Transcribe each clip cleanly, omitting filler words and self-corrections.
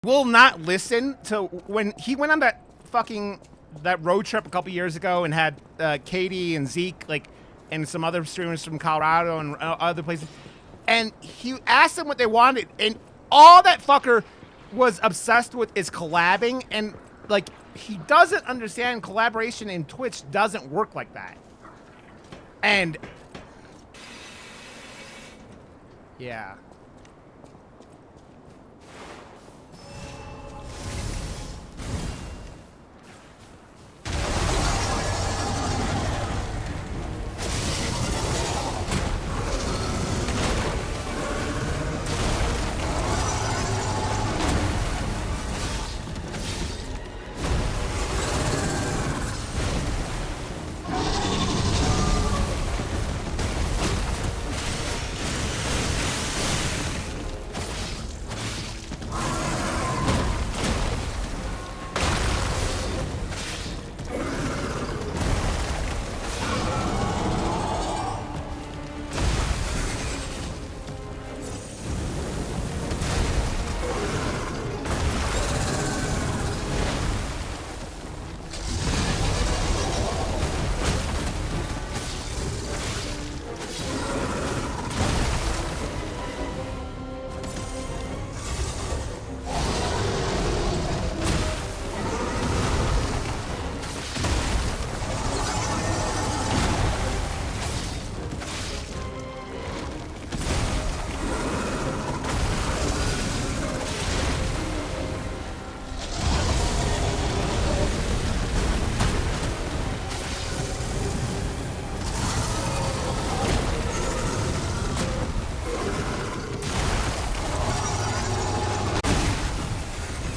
will not listen to when he went on that road trip a couple years ago and had Katie and Zeke and some other streamers from Colorado and other places, and he asked them what they wanted, and all that fucker was obsessed with is collabing, and he doesn't understand collaboration in Twitch doesn't work like that. And yeah.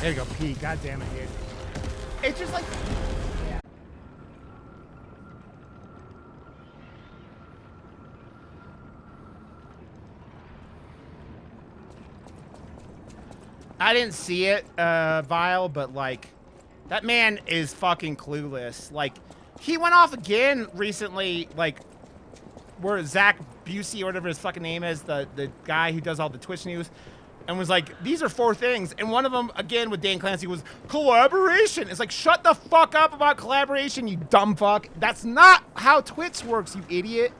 There you go, P. God damn it, dude. It's just like... Yeah. I didn't see it, Vile, but, that man is fucking clueless. He went off again recently, where Zach Busey, or whatever his fucking name is, the guy who does all the Twitch news, and was like, these are 4 things. And one of them, again, with Dan Clancy was collaboration. It's like, shut the fuck up about collaboration, you dumb fuck. That's not how Twitch works, you idiot.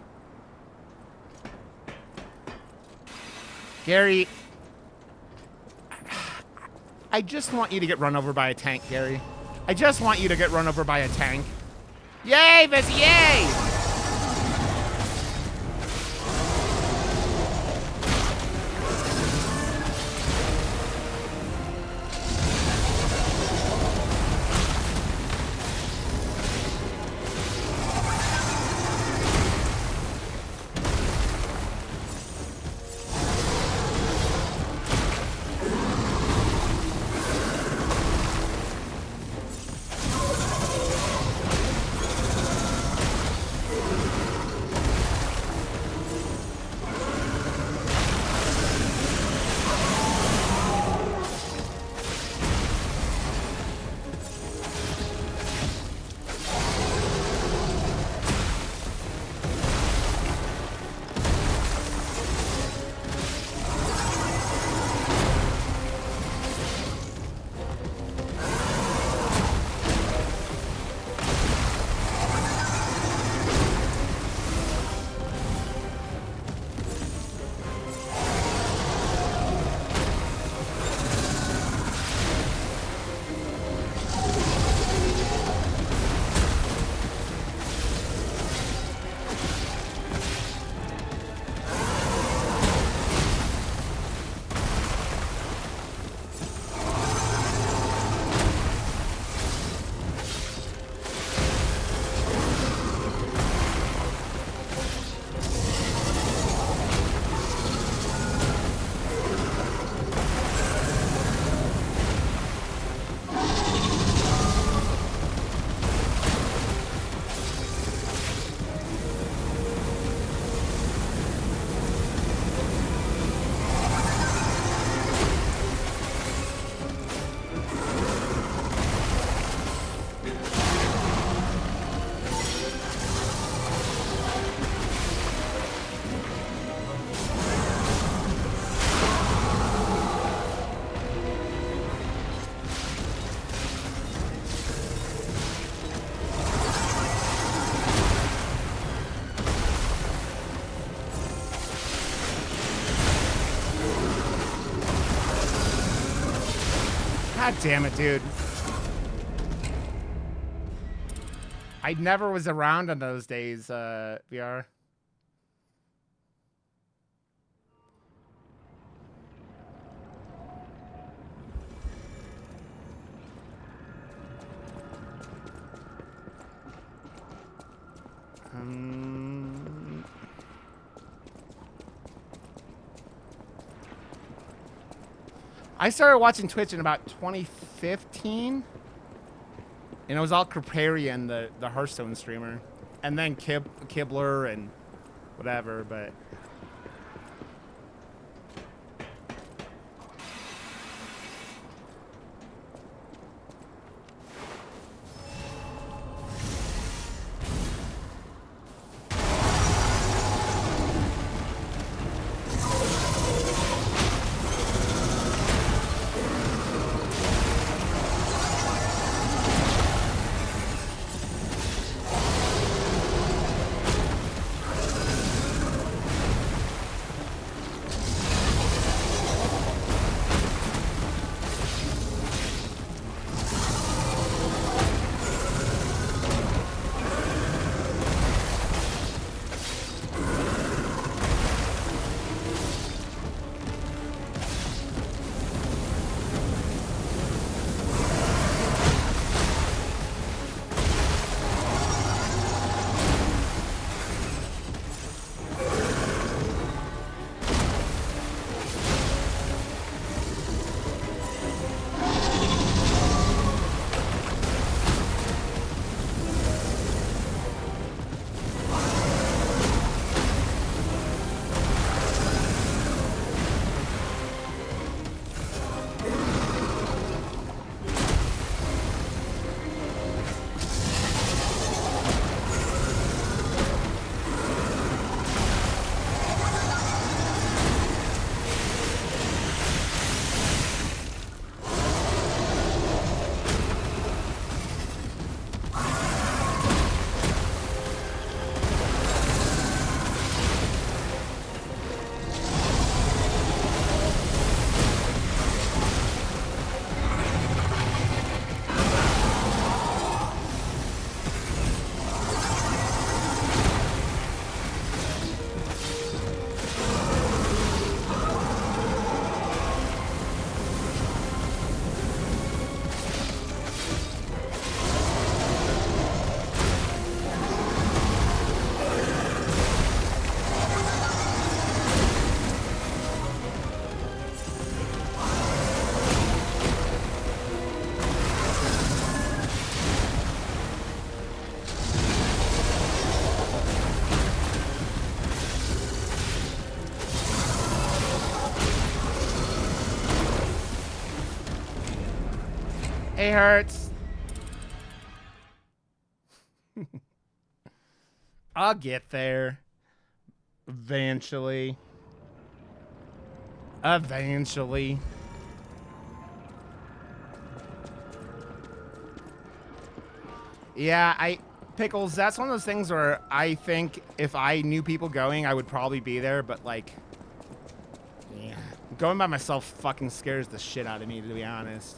Gary, I just want you to get run over by a tank, Gary. I just want you to get run over by a tank. Yay, Vizzy, yay! God damn it, dude. I never was around on those days, VR. I started watching Twitch in about 2015. And it was all Kriparian, the Hearthstone streamer. And then Kibler and whatever, but... It hurts. I'll get there. Eventually. Eventually. Yeah, Pickles, that's one of those things where I think if I knew people going, I would probably be there, but like, yeah. Going by myself fucking scares the shit out of me, to be honest.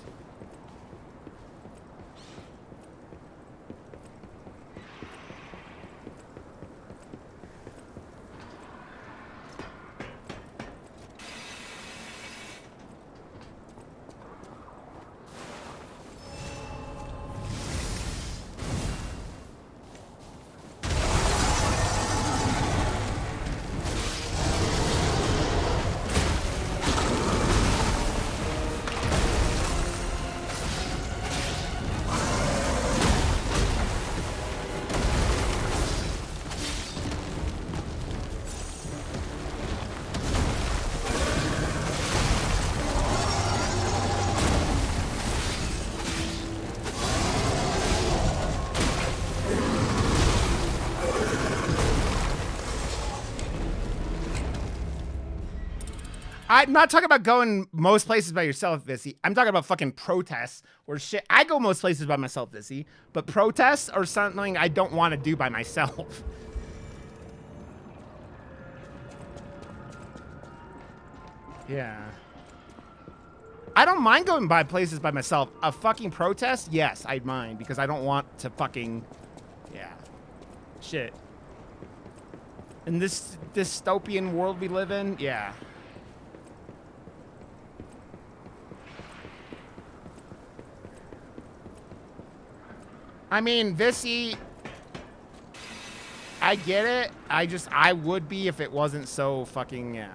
I'm not talking about going most places by yourself, Vissy. I'm talking about fucking protests or shit. I go most places by myself, Vissy. But protests are something I don't want to do by myself. Yeah. I don't mind going by places by myself. A fucking protest? Yes, I'd mind because I don't want to fucking, yeah, shit. In this dystopian world we live in, yeah. I mean, Vissy, I get it. I would be if it wasn't so fucking, yeah.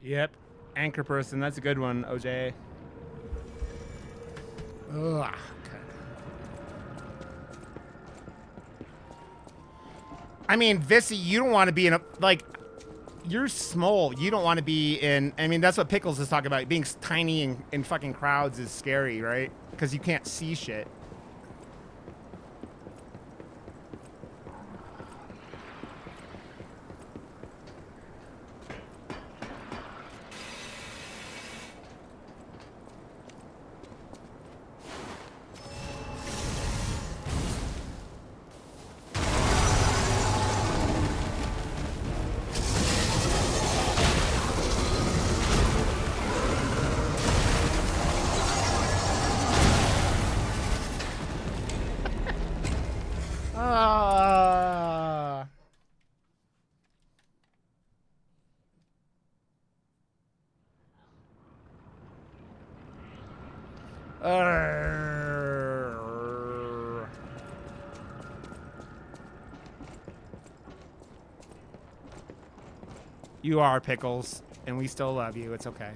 Yep. Anchor person. That's a good one, OJ. Ugh. Okay. I mean, Vissy, you don't want to be in a, like, you're small. You don't want to be in, I mean, that's what Pickles is talking about. Being tiny in fucking crowds is scary, right? Because you can't see shit. You are, Pickles, and we still love you. It's okay.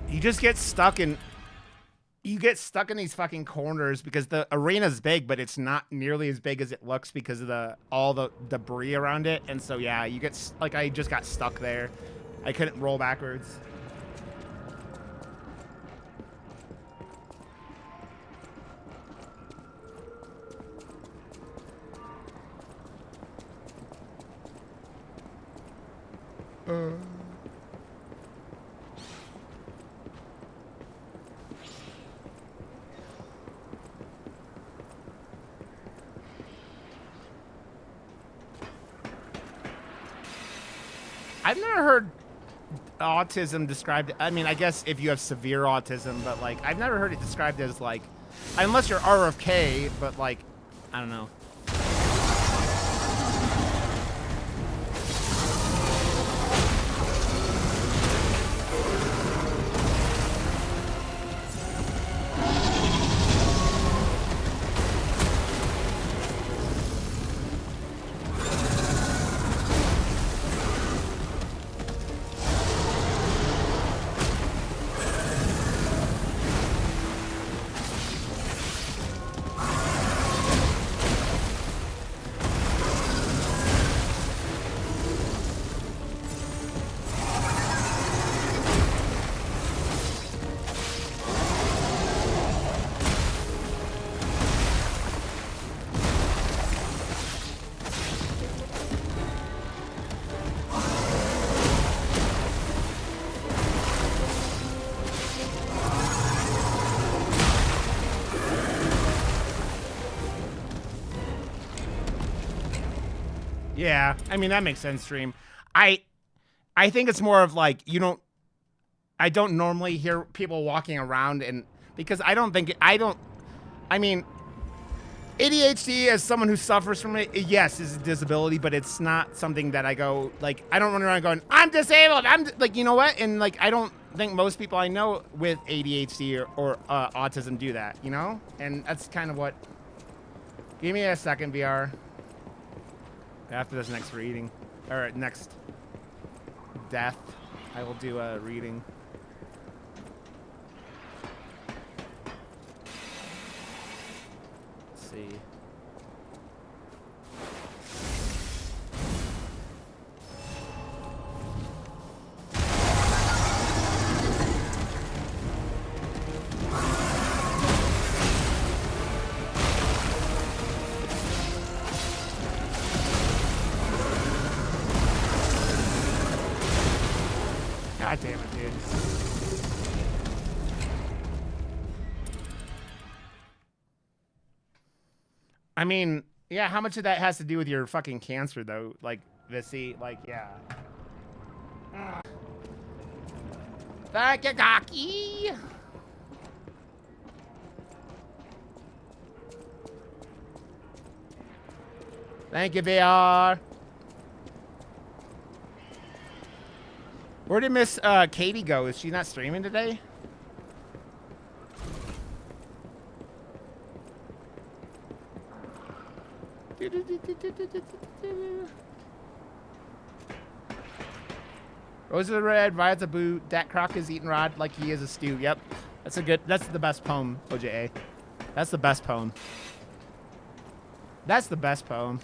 You just get stuck in, you get stuck in these fucking corners because the arena's big, but it's not nearly as big as it looks because of all the debris around it. And so, yeah, you get, like, I just got stuck there. I couldn't roll backwards. I've never heard autism described. I mean, I guess if you have severe autism, but like, I've never heard it described as like, unless you're RFK, but like, I don't know. Yeah, I mean that makes sense, Stream. I think it's more of like I don't normally hear people walking around and because I mean ADHD as someone who suffers from it, yes, is a disability, but it's not something that I go like I don't run around going I'm disabled. I'm like you know what? And like I don't think most people I know with ADHD or autism do that, you know? And that's kind of what. Give me a second, VR. After this next reading or next death, I will do a reading. Let's see. God damn it, dude. I mean, yeah, how much of that has to do with your fucking cancer, though? Like, Vissy, like, yeah. Thank you, Gaki. Thank you, VR. Where did Miss Katie go? Is she not streaming today? Rose of the Red, Riot's a boot, Dat Croc is eating Rod like he is a stew. Yep. That's the best poem, OJA. That's the best poem. That's the best poem.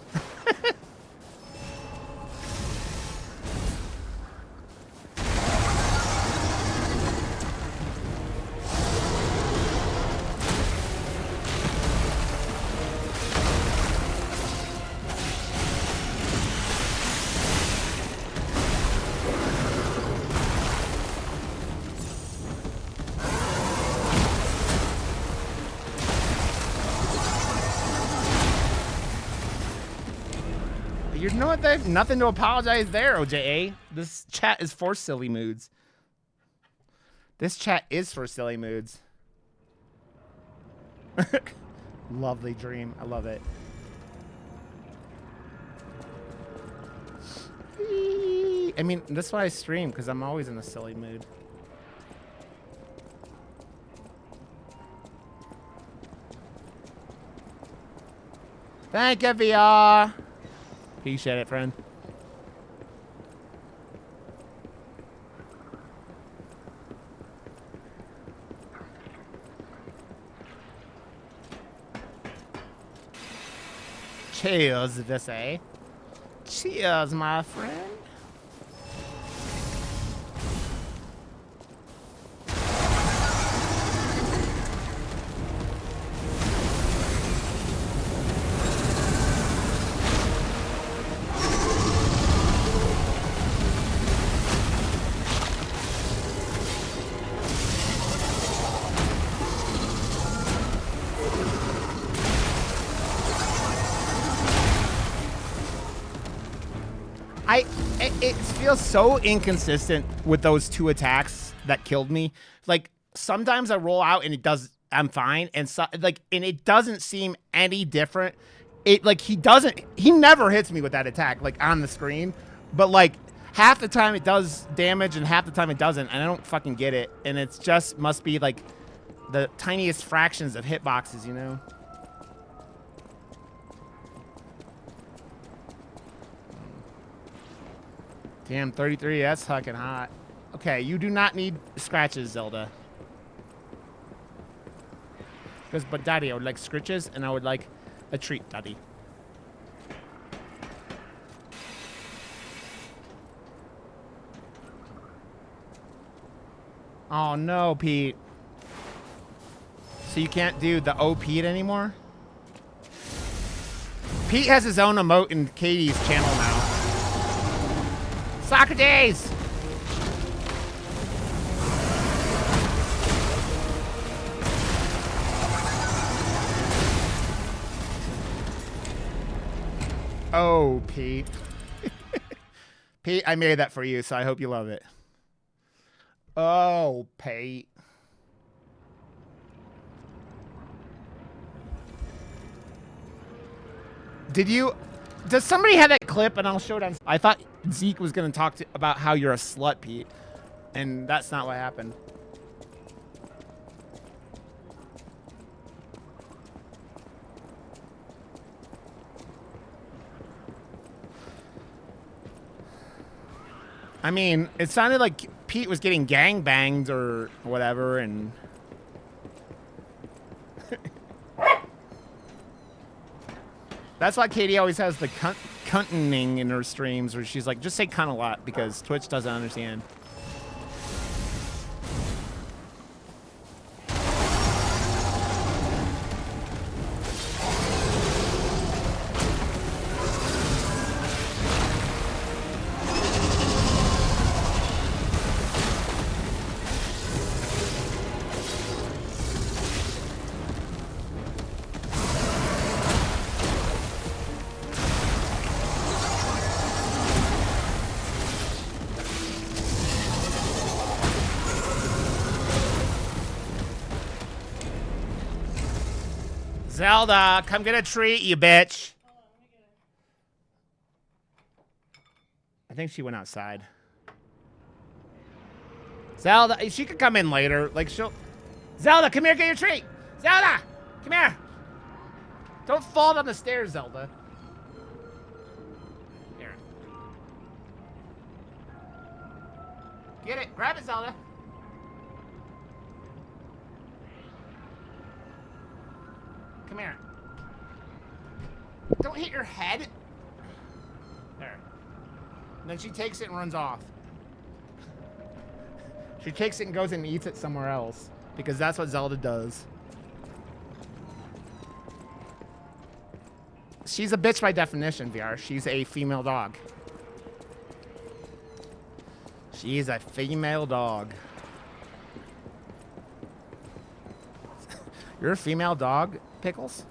You know what? There's nothing to apologize there, OJA. This chat is for silly moods. This chat is for silly moods. Lovely dream. I love it. I mean, that's why I stream, because I'm always in a silly mood. Thank you, VR. Appreciate it, friend. Cheers, this eh? Cheers, my friend. It feels so inconsistent with those two attacks that killed me. Like sometimes I roll out and I'm fine, and so and it doesn't seem any different. He never hits me with that attack like on the screen, but like half the time it does damage and half the time it doesn't, and I don't fucking get it. And it's just must be like the tiniest fractions of hitboxes, you know. Damn, 33, that's fucking hot. Okay, you do not need scratches, Zelda. But Daddy, I would like scritches, and I would like a treat, Daddy. Oh no, Pete. So you can't do the O Pete anymore? Pete has his own emote in Katie's channel now. Socrates! Oh, Pete. Pete, I made that for you, so I hope you love it. Oh, Pete. Does somebody have that clip? And I'll show it on. I thought Zeke was going to talk about how you're a slut, Pete. And that's not what happened. I mean, it sounded like Pete was getting gangbanged or whatever, and... That's why Katie always has the cunting in her streams, where she's like, just say cunt a lot, because Twitch doesn't understand. Zelda, come get a treat, you bitch. I think she went outside. Zelda, she could come in later. Like, she'll... Zelda, come here, get your treat. Zelda, come here. Don't fall down the stairs, Zelda. Here. Get it. Grab it, Zelda. Come here. Don't hit your head. There. And then she takes it and runs off. She takes it and goes and eats it somewhere else. Because that's what Zelda does. She's a bitch by definition, VR. She's a female dog. She's a female dog. You're a female dog, Pickles?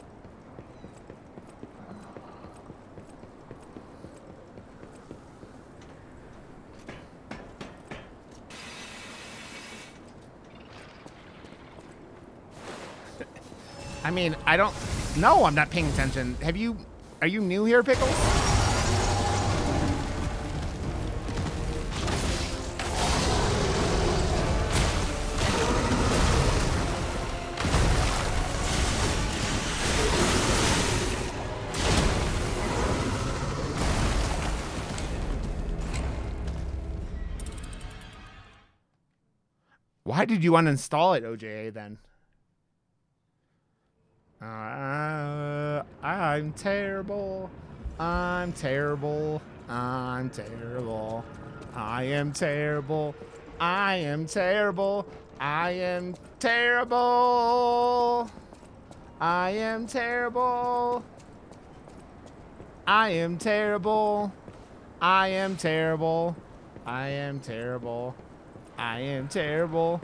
I mean, I don't... No, I'm not paying attention. Have you... Are you new here, Pickles? Why did you uninstall it, OJA, then? I'm terrible. I'm terrible. I'm terrible. I am terrible. I am terrible. I am terrible. I am terrible. I am terrible. I am terrible. I am terrible. I am terrible.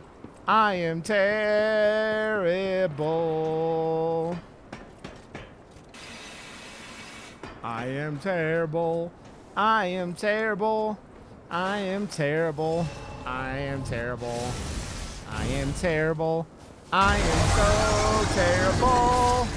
I am terrible. I am terrible. I am terrible. I am terrible. I am terrible. I am terrible. I am so terrible.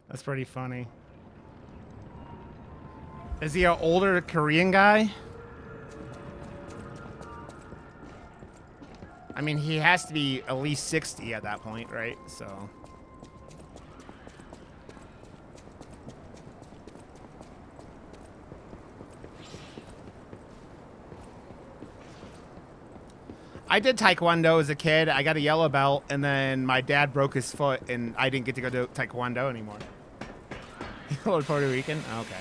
That's pretty funny. Is he an older Korean guy? I mean, he has to be at least 60 at that point, right? So... I did Taekwondo as a kid. I got a yellow belt, and then my dad broke his foot, and I didn't get to go to Taekwondo anymore. You're Puerto Rican? Oh, okay.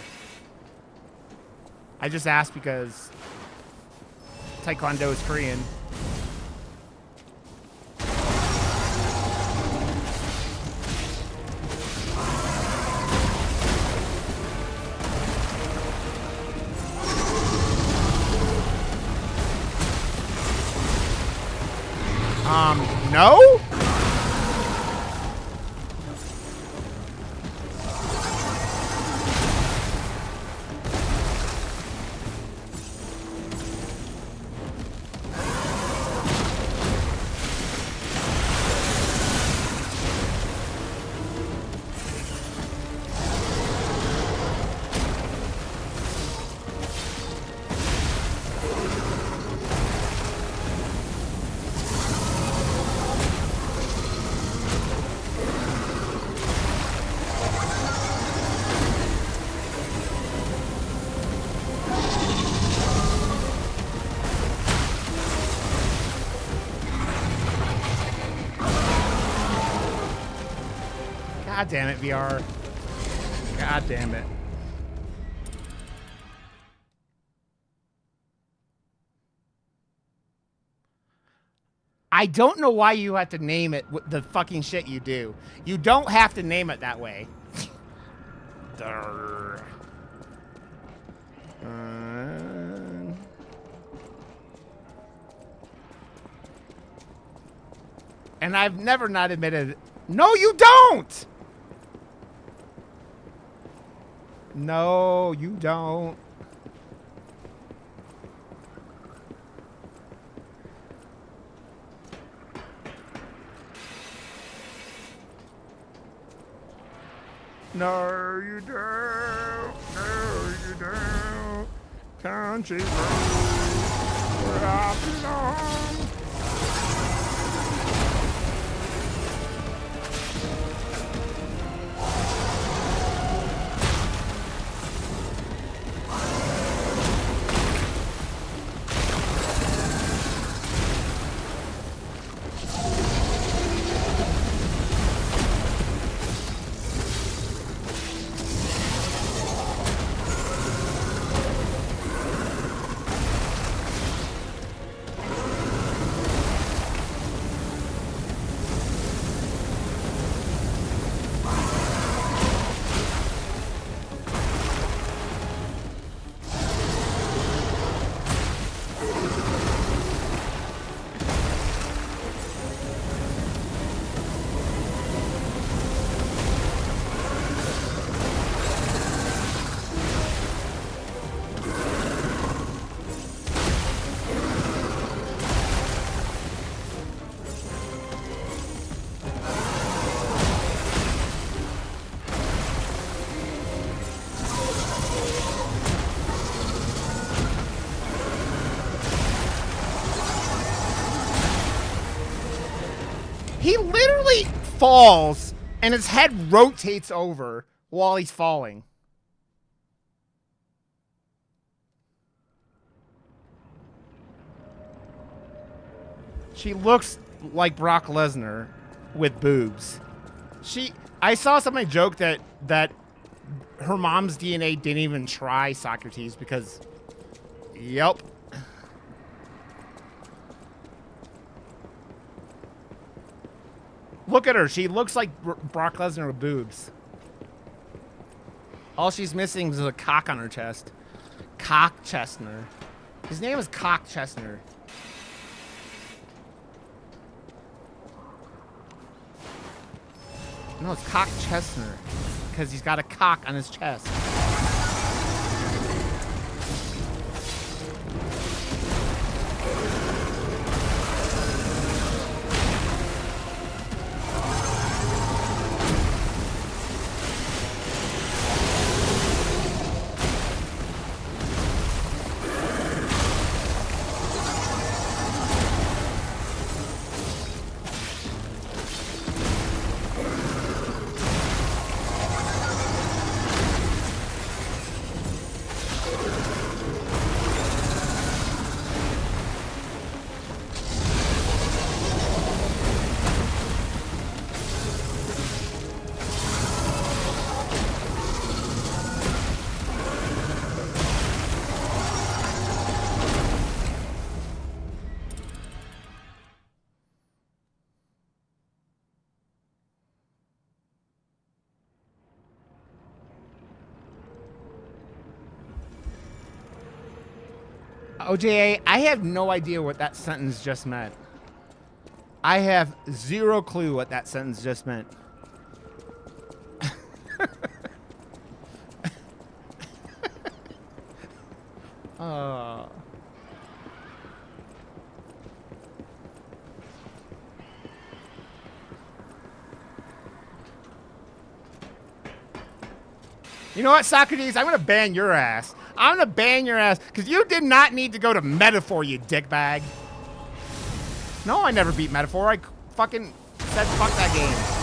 I just asked because Taekwondo is Korean. No? God damn it, VR. God damn it. I don't know why you have to name it the fucking shit you do. You don't have to name it that way. And I've never not admitted it. No, you don't! No, you don't. No, you don't. No, you don't. Country road where I belong. He literally falls and his head rotates over while he's falling. She looks like Brock Lesnar with boobs. I saw somebody joke that her mom's DNA didn't even try Socrates because, yep. Look at her. She looks like Brock Lesnar with boobs. All she's missing is a cock on her chest. Cock Chestner. His name is Cock Chestner. No, it's Cock Chestner. Because he's got a cock on his chest. OJA, I have no idea what that sentence just meant. I have zero clue what that sentence just meant. You know what, Socrates? I'm gonna ban your ass. I'm gonna ban your ass because you did not need to go to Metaphor, you dickbag. No, I never beat Metaphor. I fucking said fuck that game.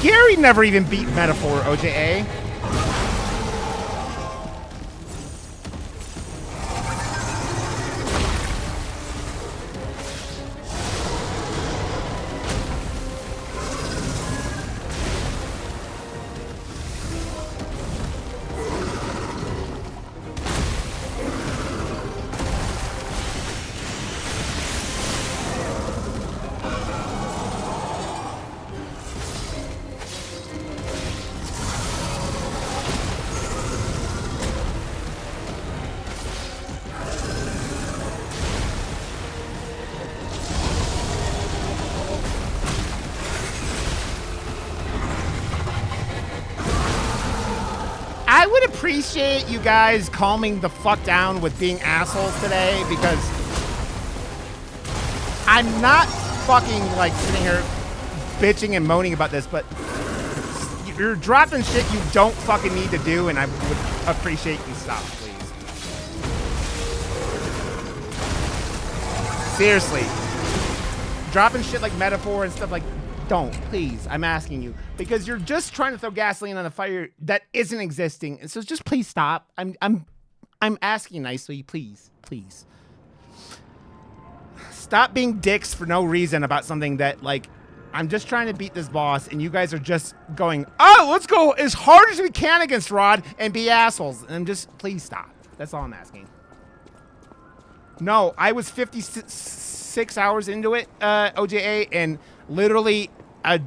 Gary never even beat Metaphor, OJA. I would appreciate you guys calming the fuck down with being assholes today because I'm not fucking like sitting here bitching and moaning about this, but you're dropping shit you don't fucking need to do, and I would appreciate you stop, please. Seriously. Dropping shit like Metaphor and stuff like don't, please. I'm asking you because you're just trying to throw gasoline on a fire that isn't existing. And so just please stop. I'm asking nicely, please. Stop being dicks for no reason about something that like I'm just trying to beat this boss and you guys are just going, "Oh, let's go as hard as we can against Rod and be assholes." And just please stop. That's all I'm asking. No, I was 56 hours into it, OJA, and literally a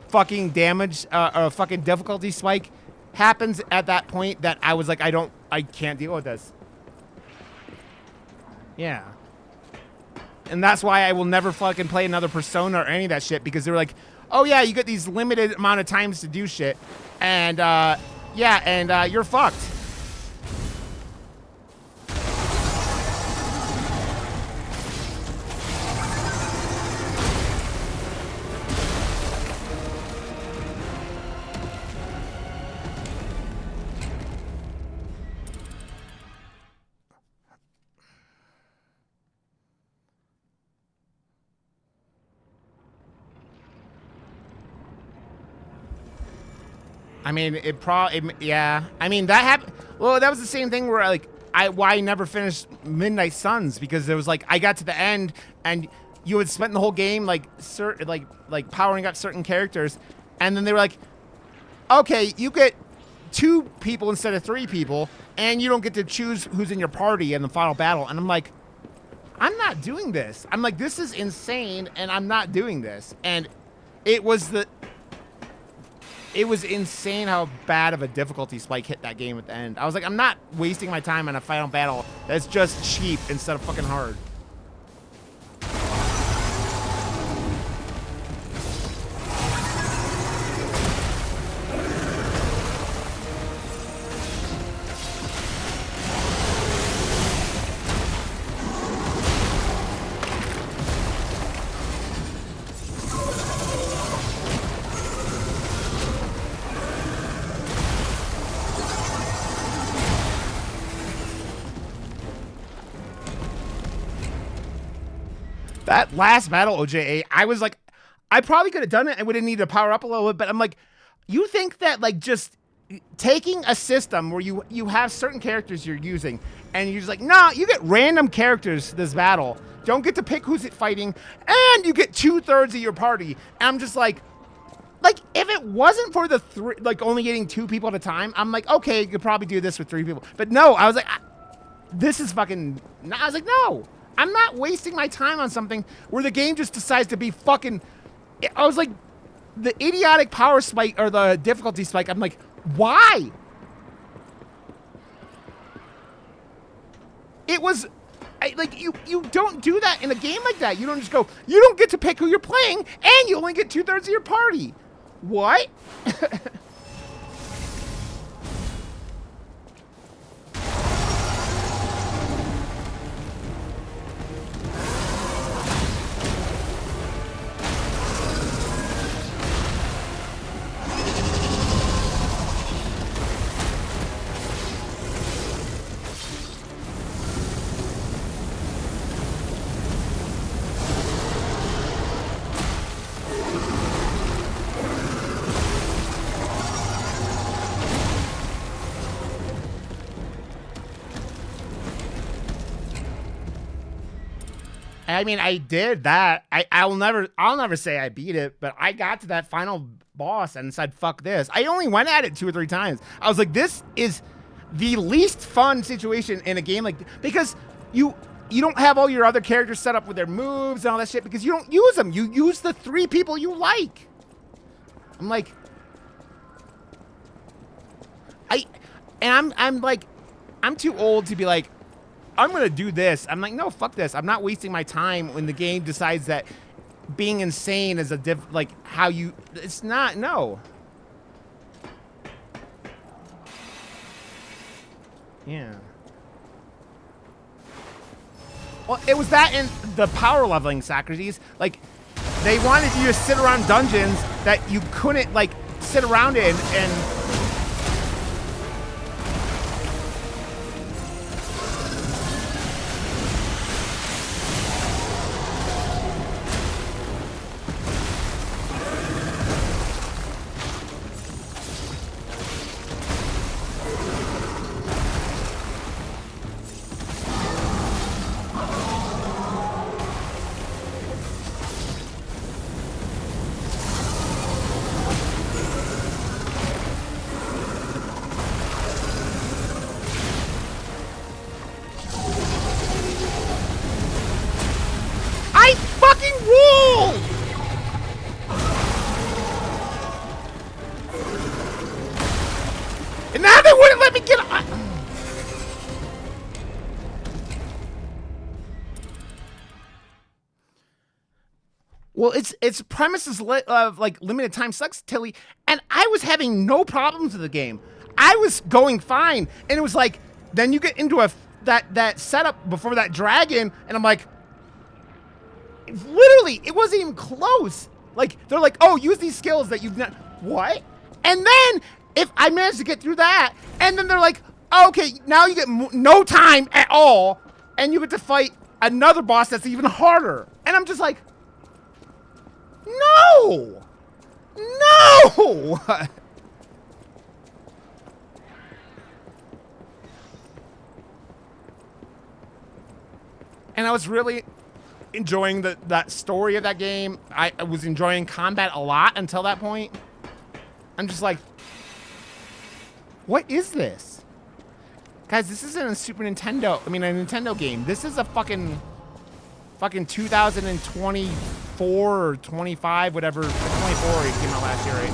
fucking damage, a fucking difficulty spike happens at that point that I was like, I can't deal with this. Yeah. And that's why I will never fucking play another Persona or any of that shit, because they're like, oh yeah, you get these limited amount of times to do shit, and yeah, and you're fucked. I mean, yeah. I mean, that happened. Well, that was the same thing where, like, why I never finished Midnight Suns, because it was like I got to the end and you had spent the whole game like powering up certain characters, and then they were like, okay, you get 2 people instead of 3 people, and you don't get to choose who's in your party in the final battle. And I'm like, I'm not doing this. I'm like, this is insane, and I'm not doing this. And it was insane how bad of a difficulty spike hit that game at the end. I was like, I'm not wasting my time on a final battle that's just cheap instead of fucking hard. That last battle, OJA, I was like, I probably could have done it. I would have needed to power up a little bit, but I'm like, you think that like just taking a system where you have certain characters you're using, and you're just like, nah, you get random characters this battle. Don't get to pick who's it fighting, and you get 2/3 of your party. And I'm just like if it wasn't for the only getting 2 people at a time, I'm like, okay, you could probably do this with 3 people. But no, I was like, this is fucking. I was like, no, I'm not wasting my time on something where the game just decides to be fucking. I was like, the idiotic power spike or the difficulty spike. I'm like, why? It was. Like, you don't do that in a game like that. You don't just go, you don't get to pick who you're playing, and you only get 2/3 of your party. What? I mean, I did that. I'll never say I beat it, but I got to that final boss and said, fuck this. I only went at it 2 or 3 times. I was like, this is the least fun situation in a game like this, because you don't have all your other characters set up with their moves and all that shit because you don't use them. You use the 3 people you like. I'm like, I'm like, I'm too old to be like, I'm gonna do this. I'm like, no, fuck this. I'm not wasting my time when the game decides that being insane is like how you. It's not. No. Yeah. Well, it was that in the power leveling, Socrates. Like, they wanted you to sit around dungeons that you couldn't like sit around in and. Well, its premises of like limited time sucks, Tilly, and I was having no problems with the game. I was going fine, and it was like, then you get into that setup before that dragon, and I'm like, literally, it wasn't even close. Like, they're like, oh, use these skills that you've not. What? And then if I managed to get through that, and then they're like, oh, okay, now you get no time at all, and you get to fight another boss that's even harder, and I'm just like. No! No! And I was really enjoying that story of that game. I was enjoying combat a lot until that point. I'm just like, what is this? Guys, this isn't a Super Nintendo. I mean, a Nintendo game. This is a fucking 2024 or 25, whatever. 24 it came out last year, right?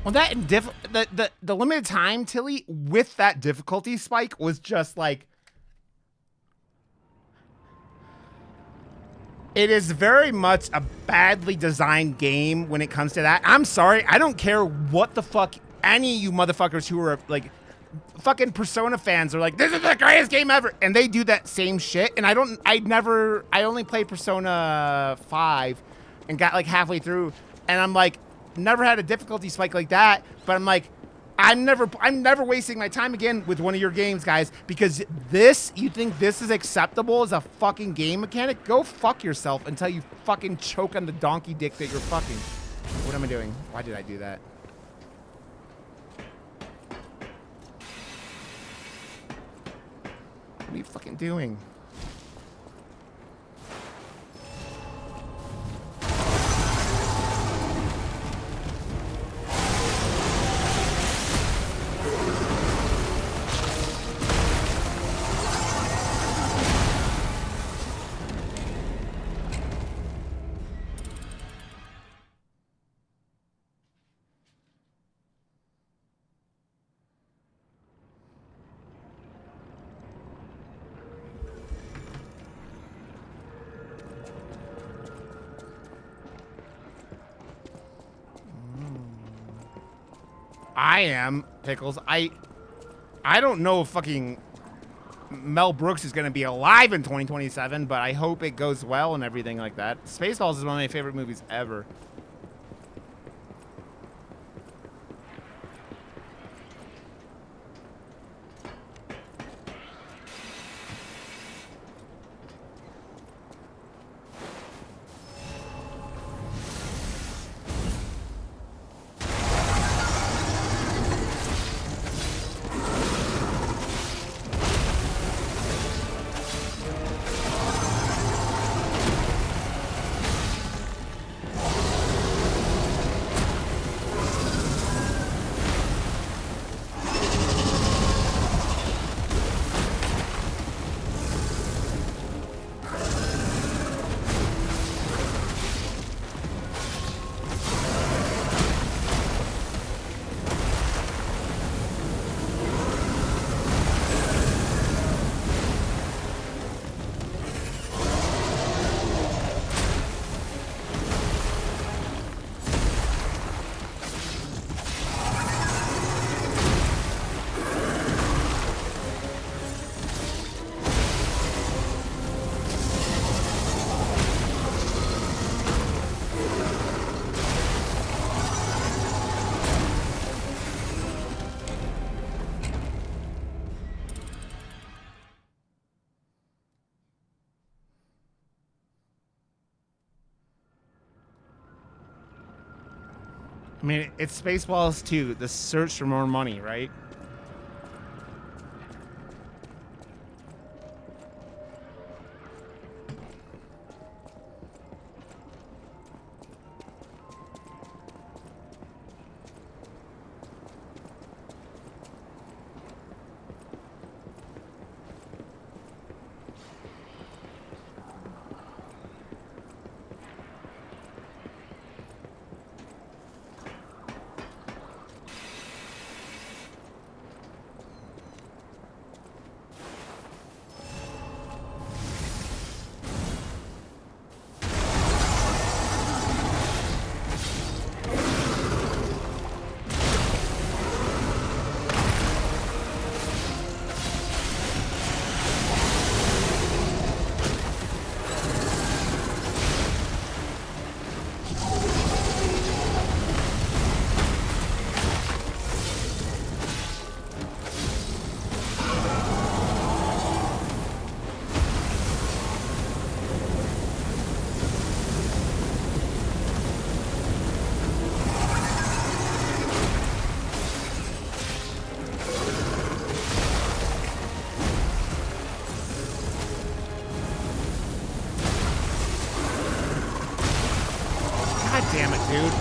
Well, that the limited time Tilly with that difficulty spike was just like, it is very much a badly designed game when it comes to that. I'm sorry, I don't care what the fuck any of you motherfuckers who are like fucking Persona fans are like, this is the greatest game ever, and they do that same shit. And I only played Persona 5 and got like halfway through, and I'm like, never had a difficulty spike like that, but I'm like, I'm never wasting my time again with one of your games, guys, because you think this is acceptable as a fucking game mechanic? Go fuck yourself until you fucking choke on the donkey dick that you're fucking. What am I doing? Why did I do that? What are you fucking doing? I am, Pickles. I don't know if fucking Mel Brooks is going to be alive in 2027, but I hope it goes well and everything like that. Spaceballs is one of my favorite movies ever. I mean, it's Spaceballs 2, the search for more money, right? God damn it, dude.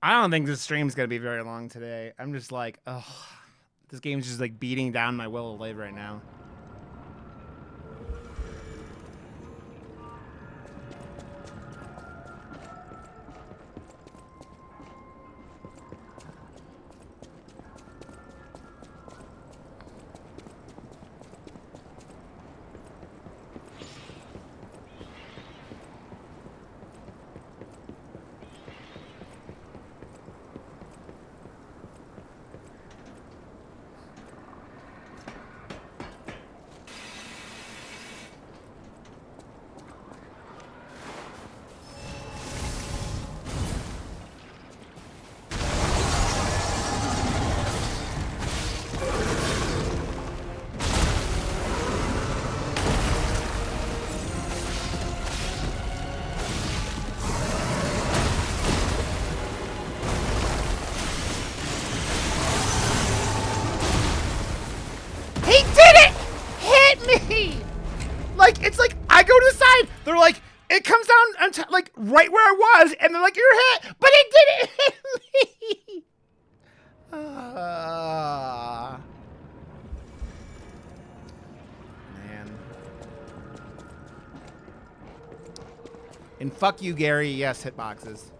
I don't think this stream's gonna be very long today. I'm just like, ugh. This game's just like beating down my will to live right now. Like, it's like, I go to the side, they're like, it comes down, like, right where I was, and they're like, you're hit, but it didn't hit me! Man. And fuck you, Gary, yes, hitboxes.